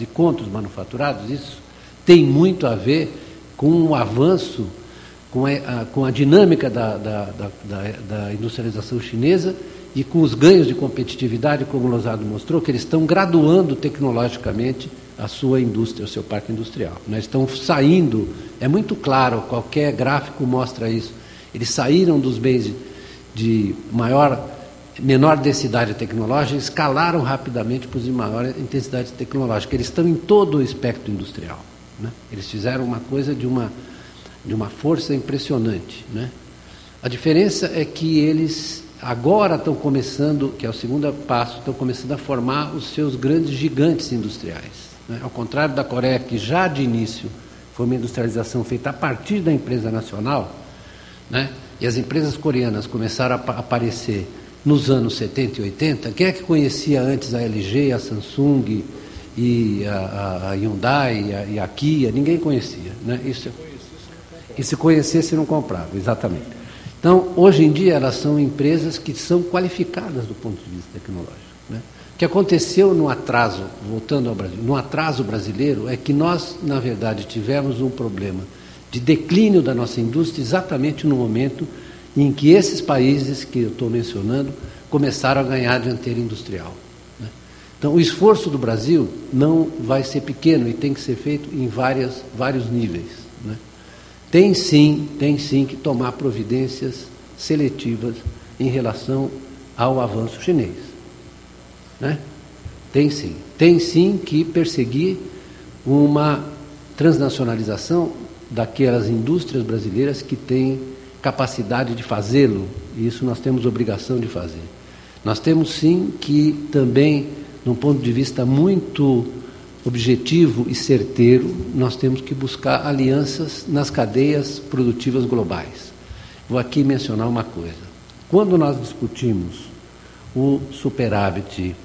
e contra os manufaturados, isso tem muito a ver com o avanço, com a dinâmica da industrialização chinesa e com os ganhos de competitividade, como o Losado mostrou, que eles estão graduando tecnologicamente a sua indústria, o seu parque industrial. Né? Estão saindo, é muito claro, qualquer gráfico mostra isso, eles saíram dos bens de menor densidade tecnológica, escalaram rapidamente para os de maior intensidade tecnológica. Eles estão em todo o espectro industrial. Né? Eles fizeram uma coisa de uma força impressionante. Né? A diferença é que eles agora estão começando, que é o segundo passo, estão começando a formar os seus grandes gigantes industriais. Né? Ao contrário da Coreia, que já de início foi uma industrialização feita a partir da empresa nacional, né? E as empresas coreanas começaram a aparecer nos anos 70 e 80, quem é que conhecia antes a LG, a Samsung e a Hyundai e a Kia? Ninguém conhecia. Né? E se conhecesse, não comprava, exatamente. Então, hoje em dia, elas são empresas que são qualificadas do ponto de vista tecnológico. Né? O que aconteceu no atraso, voltando ao Brasil, no atraso brasileiro, é que nós, na verdade, tivemos um problema de declínio da nossa indústria exatamente no momento em que esses países que eu estou mencionando começaram a ganhar dianteira industrial. Né? Então, o esforço do Brasil não vai ser pequeno e tem que ser feito em vários níveis. Né? Tem sim que tomar providências seletivas em relação ao avanço chinês. Né? Tem sim que perseguir uma transnacionalização daquelas indústrias brasileiras que têm capacidade de fazê-lo, e isso nós temos obrigação de fazer. Nós temos sim que também, de um ponto de vista muito objetivo e certeiro, nós temos que buscar alianças nas cadeias produtivas globais. Vou aqui mencionar uma coisa. Quando nós discutimos o superávit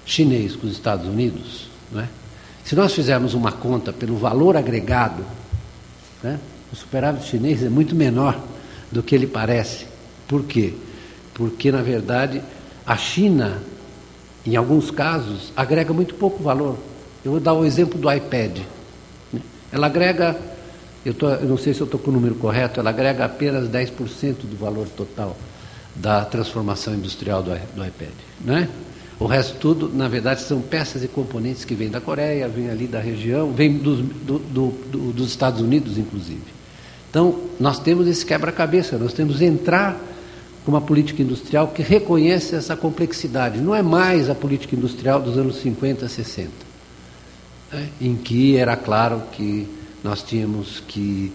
chinês com os Estados Unidos, né, se nós fizermos uma conta pelo valor agregado, né, o superávit chinês é muito menor do que ele parece. Por quê? Porque, na verdade, a China, em alguns casos, agrega muito pouco valor. Eu vou dar o exemplo do iPad. Ela agrega, eu não sei se eu estou com o número correto, ela agrega apenas 10% do valor total da transformação industrial do iPad. Né? O resto tudo, na verdade, são peças e componentes que vêm da Coreia, vêm ali da região, vêm dos Estados Unidos, inclusive. Então, nós temos esse quebra-cabeça, nós temos que entrar com uma política industrial que reconhece essa complexidade. Não é mais a política industrial dos anos 50, 60, né, em que era claro que nós tínhamos que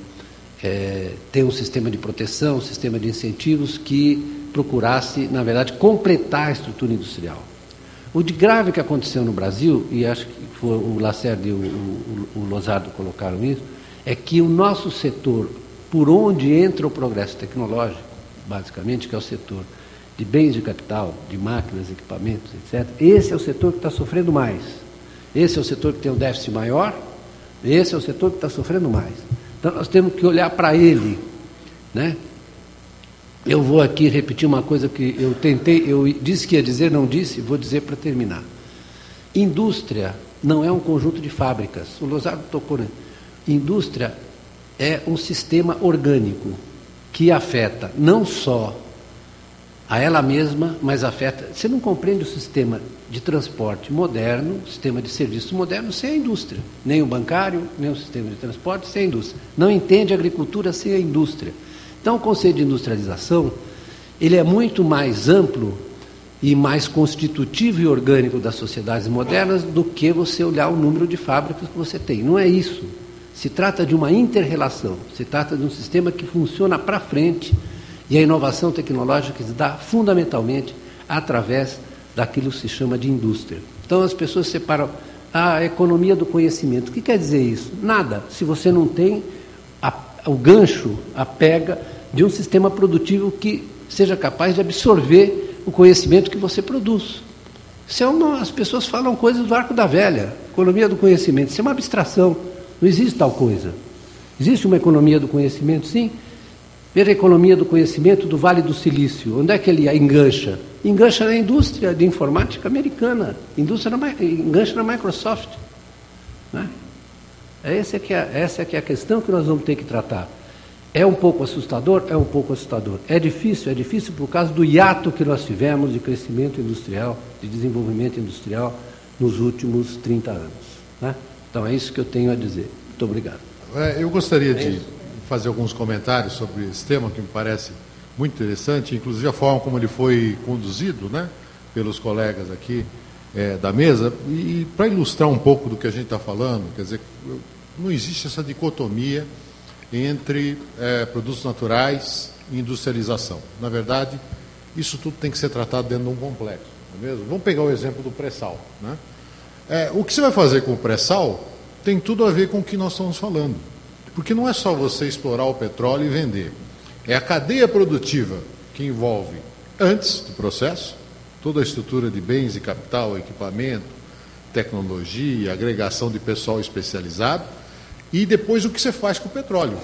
ter um sistema de proteção, um sistema de incentivos que procurasse, na verdade, completar a estrutura industrial. O de grave que aconteceu no Brasil, e acho que foi o Lacerda e o Losado colocaram isso, é que o nosso setor, por onde entra o progresso tecnológico, basicamente, que é o setor de bens de capital, de máquinas, equipamentos, etc., esse é o setor que está sofrendo mais. Esse é o setor que tem um déficit maior, esse é o setor que está sofrendo mais. Então, nós temos que olhar para ele. Né? Eu vou aqui repetir uma coisa que eu disse que ia dizer, não disse, vou dizer para terminar. Indústria não é um conjunto de fábricas. O Losado tocou, né? Indústria é um sistema orgânico que afeta não só a ela mesma, mas afeta... Você não compreende o sistema de transporte moderno, o sistema de serviço moderno sem a indústria. Nem o bancário, nem o sistema de transporte sem a indústria. Não entende a agricultura sem a indústria. Então, o conceito de industrialização, ele é muito mais amplo e mais constitutivo e orgânico das sociedades modernas do que você olhar o número de fábricas que você tem. Não é isso. Se trata de uma inter-relação, se trata de um sistema que funciona para frente e a inovação tecnológica se dá fundamentalmente através daquilo que se chama de indústria. Então, as pessoas separam a economia do conhecimento. O que quer dizer isso? Nada, se você não tem o gancho, a pega de um sistema produtivo que seja capaz de absorver o conhecimento que você produz. As pessoas falam coisas do arco da velha, economia do conhecimento, isso é uma abstração, não existe tal coisa. Existe uma economia do conhecimento, sim. Veja a economia do conhecimento do Vale do Silício, onde é que ele engancha? Engancha na indústria de informática americana, engancha na Microsoft. Né? Essa é que é a questão que nós vamos ter que tratar. É um pouco assustador? É um pouco assustador. É difícil por causa do hiato que nós tivemos de crescimento industrial, de desenvolvimento industrial nos últimos 30 anos. Né? Então é isso que eu tenho a dizer. Muito obrigado. Eu gostaria de fazer alguns comentários sobre esse tema que me parece muito interessante, inclusive a forma como ele foi conduzido, né, pelos colegas aqui da mesa, e para ilustrar um pouco do que a gente está falando, quer dizer, não existe essa dicotomia entre produtos naturais e industrialização. Na verdade, isso tudo tem que ser tratado dentro de um complexo, não é mesmo? Vamos pegar o exemplo do pré-sal. Né? O que você vai fazer com o pré-sal tem tudo a ver com o que nós estamos falando. Porque não é só você explorar o petróleo e vender. É a cadeia produtiva que envolve, antes do processo, toda a estrutura de bens e capital, equipamento, tecnologia, agregação de pessoal especializado, e depois o que você faz com o petróleo.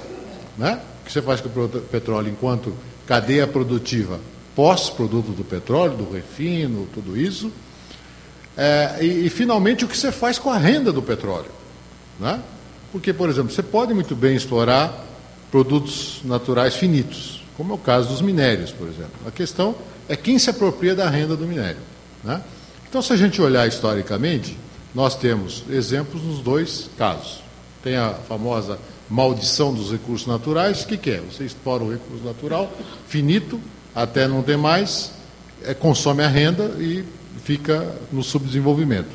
Né? O que você faz com o petróleo enquanto cadeia produtiva pós-produto do petróleo, do refino, tudo isso. E, finalmente, o que você faz com a renda do petróleo. Né? Porque, por exemplo, você pode muito bem explorar produtos naturais finitos, como é o caso dos minérios, por exemplo. A questão é quem se apropria da renda do minério. Né? Então, se a gente olhar historicamente, nós temos exemplos nos dois casos. Tem a famosa maldição dos recursos naturais, que é? Você explora o recurso natural, finito, até não ter mais, consome a renda e fica no subdesenvolvimento.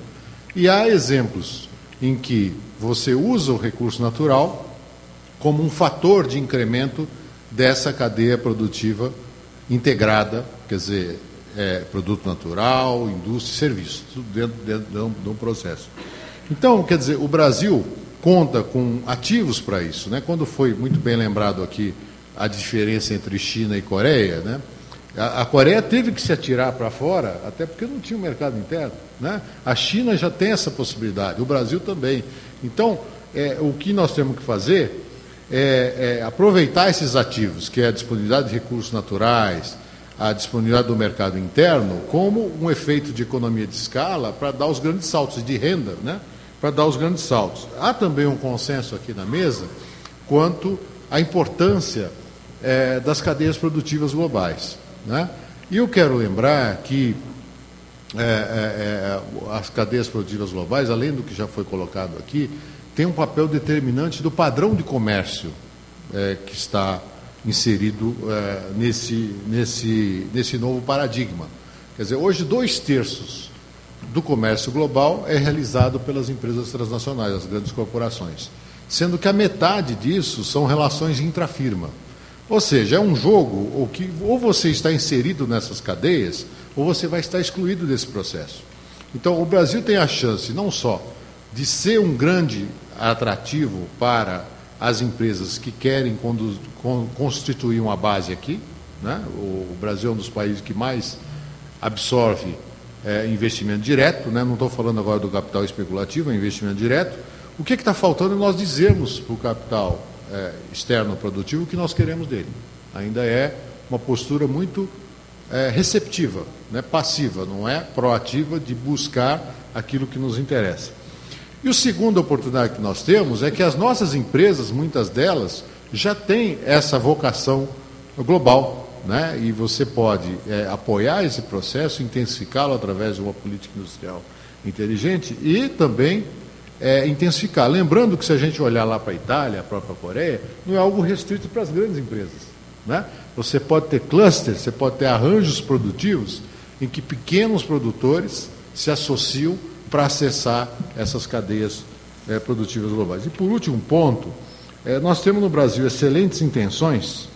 E há exemplos em que você usa o recurso natural como um fator de incremento dessa cadeia produtiva integrada, quer dizer, produto natural, indústria e serviço, tudo dentro de um processo. Então, quer dizer, o Brasil conta com ativos para isso. Né? Quando foi muito bem lembrado aqui a diferença entre China e Coreia, né? A Coreia teve que se atirar para fora, até porque não tinha um mercado interno. Né? A China já tem essa possibilidade, o Brasil também. Então, o que nós temos que fazer é aproveitar esses ativos, que é a disponibilidade de recursos naturais, a disponibilidade do mercado interno, como um efeito de economia de escala para dar os grandes saltos de renda, né? Para dar os grandes saltos. Há também um consenso aqui na mesa quanto à importância das cadeias produtivas globais. Né? E eu quero lembrar que as cadeias produtivas globais, além do que já foi colocado aqui, têm um papel determinante do padrão de comércio que está inserido nesse novo paradigma. Quer dizer, hoje 2/3 do comércio global é realizado pelas empresas transnacionais, as grandes corporações, sendo que a metade disso são relações intrafirma. Ou seja, é um jogo ou você está inserido nessas cadeias, ou você vai estar excluído desse processo. Então, o Brasil tem a chance não só de ser um grande atrativo para as empresas que querem constituir uma base aqui, né? O Brasil é um dos países que mais absorve investimento direto, né? Não estou falando agora do capital especulativo, é investimento direto. O que está faltando é nós dizermos para o capital externo produtivo o que nós queremos dele. Ainda é uma postura muito receptiva, né? Passiva, não é proativa de buscar aquilo que nos interessa. E a segunda oportunidade que nós temos é que as nossas empresas, muitas delas, já têm essa vocação global, né? E você pode apoiar esse processo, intensificá-lo através de uma política industrial inteligente e também intensificar. Lembrando que se a gente olhar lá para a Itália, a própria Coreia, não é algo restrito para as grandes empresas. Né? Você pode ter clusters, você pode ter arranjos produtivos em que pequenos produtores se associam para acessar essas cadeias produtivas globais. E por último ponto, nós temos no Brasil excelentes intenções,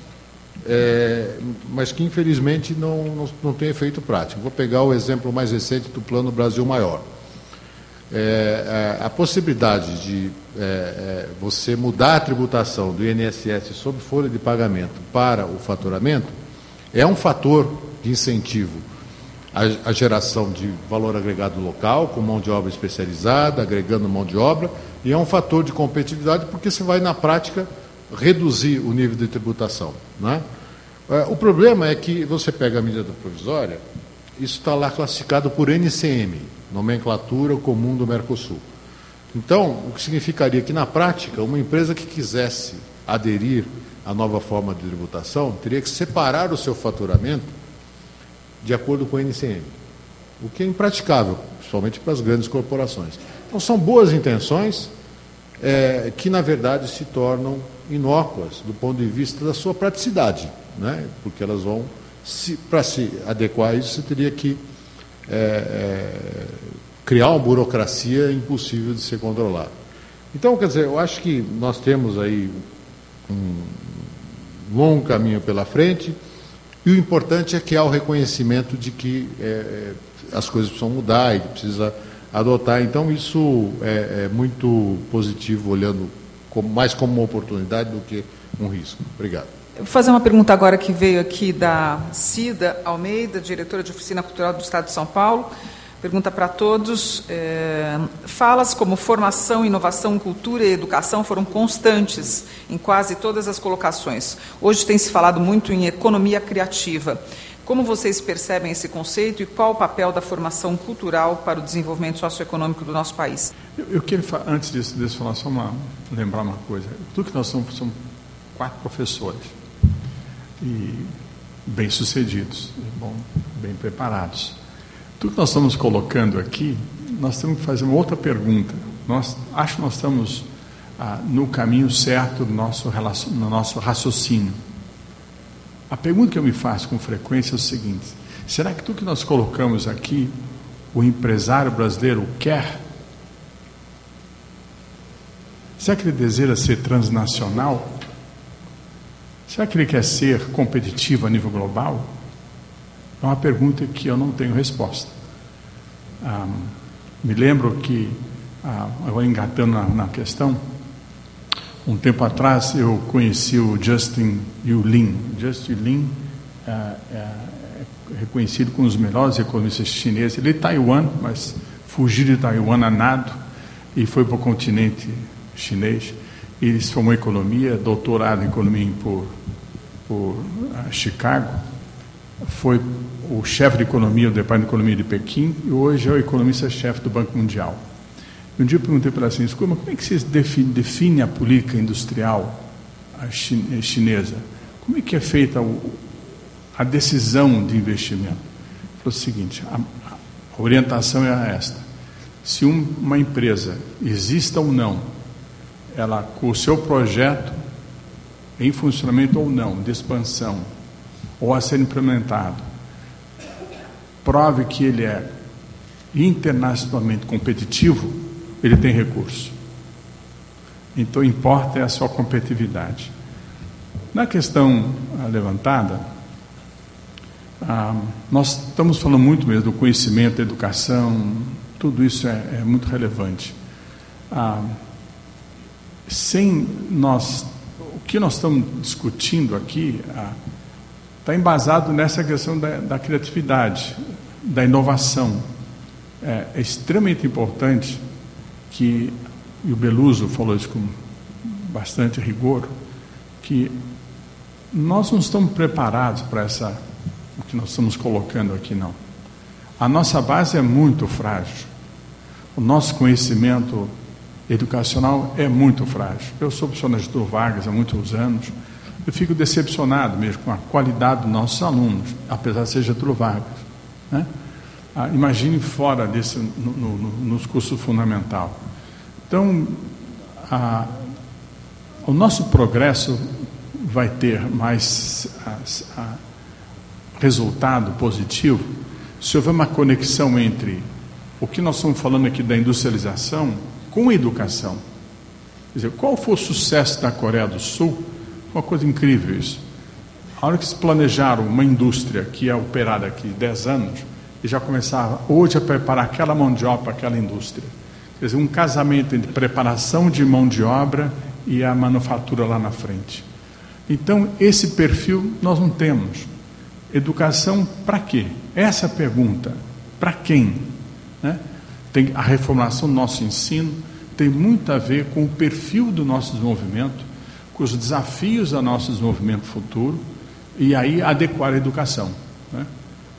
mas que infelizmente não tem efeito prático. Vou pegar o exemplo mais recente do Plano Brasil Maior. A possibilidade de você mudar a tributação do INSS sob folha de pagamento para o faturamento é um fator de incentivo à geração de valor agregado local, com mão de obra especializada, agregando mão de obra, e é um fator de competitividade porque você vai, na prática, reduzir o nível de tributação. Né? O problema é que você pega a medida provisória, isso está lá classificado por NCM, Nomenclatura Comum do Mercosul. Então, o que significaria que, na prática, uma empresa que quisesse aderir à nova forma de tributação teria que separar o seu faturamento de acordo com o NCM, o que é impraticável, principalmente para as grandes corporações. Então, são boas intenções que, na verdade, se tornam inócuas do ponto de vista da sua praticidade, né? Porque elas vão, para se adequar a isso, você teria que criar uma burocracia impossível de ser controlada. Então, quer dizer, eu acho que nós temos aí um longo caminho pela frente, e o importante é que há o reconhecimento de que as coisas precisam mudar e precisa adotar. Então, isso é muito positivo, olhando mais como uma oportunidade do que um risco. Obrigado. Eu vou fazer uma pergunta agora que veio aqui da Cida Almeida, diretora de Oficina Cultural do Estado de São Paulo. Pergunta para todos. Falas como formação, inovação, cultura e educação foram constantes em quase todas as colocações. Hoje tem se falado muito em economia criativa. Como vocês percebem esse conceito e qual o papel da formação cultural para o desenvolvimento socioeconômico do nosso país? Eu queria, antes disso falar, só lembrar uma coisa. Tudo que nós somos 4 professores, e bem-sucedidos, bem preparados. Tudo que nós estamos colocando aqui, nós temos que fazer uma outra pergunta. Acho que nós estamos no caminho certo no nosso raciocínio. A pergunta que eu me faço com frequência é o seguinte: será que tudo que nós colocamos aqui, o empresário brasileiro quer? Será que ele deseja ser transnacional? Será que ele quer ser competitivo a nível global? É uma pergunta que eu não tenho resposta. Me lembro que, agora engatando na questão, um tempo atrás eu conheci o Justin Lin. Justin Lin é reconhecido como um dos melhores economistas chineses. Ele é de Taiwan, mas fugiu de Taiwan a nado e foi para o continente chinês. Ele se formou em economia, doutorado em economia por Chicago. Foi o chefe de economia do Departamento de Economia de Pequim e hoje é o economista-chefe do Banco Mundial. Um dia eu perguntei para ela assim: como é que vocês definem a política industrial chinesa? Como é que é feita a decisão de investimento? Ele falou o seguinte: a orientação é esta. Se uma empresa exista ou não, ela com o seu projeto em funcionamento ou não, de expansão, ou a ser implementado, prove que ele é internacionalmente competitivo, ele tem recurso. Então, importa é a sua competitividade. Na questão levantada, nós estamos falando muito mesmo do conhecimento, da educação, tudo isso é muito relevante. O que nós estamos discutindo aqui está embasado nessa questão da criatividade, da inovação. É extremamente importante e o Beluso falou isso com bastante rigor, que nós não estamos preparados para o que nós estamos colocando aqui, não. A nossa base é muito frágil. O nosso conhecimento educacional é muito frágil. Eu sou professor na Getúlio Vargas há muitos anos. Eu fico decepcionado mesmo com a qualidade dos nossos alunos, apesar de ser Getúlio Vargas, né? Imagine fora desse, nos cursos fundamental. Então, o nosso progresso vai ter mais resultado positivo se houver uma conexão entre o que nós estamos falando aqui da industrialização com a educação. Quer dizer, qual foi o sucesso da Coreia do Sul? Uma coisa incrível isso. A hora que se planejaram uma indústria que é operada aqui 10 anos, e já começava hoje a preparar aquela mão de obra para aquela indústria. Quer dizer, um casamento entre preparação de mão de obra e a manufatura lá na frente. Então, esse perfil nós não temos. Educação para quê? Essa é a pergunta. Para quem? Né? Tem a reformulação do nosso ensino tem muito a ver com o perfil do nosso desenvolvimento, com os desafios do nosso desenvolvimento futuro, e aí adequar a educação, né?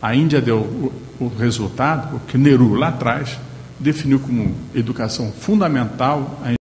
A Índia deu o resultado, o que Nehru lá atrás definiu como educação fundamental a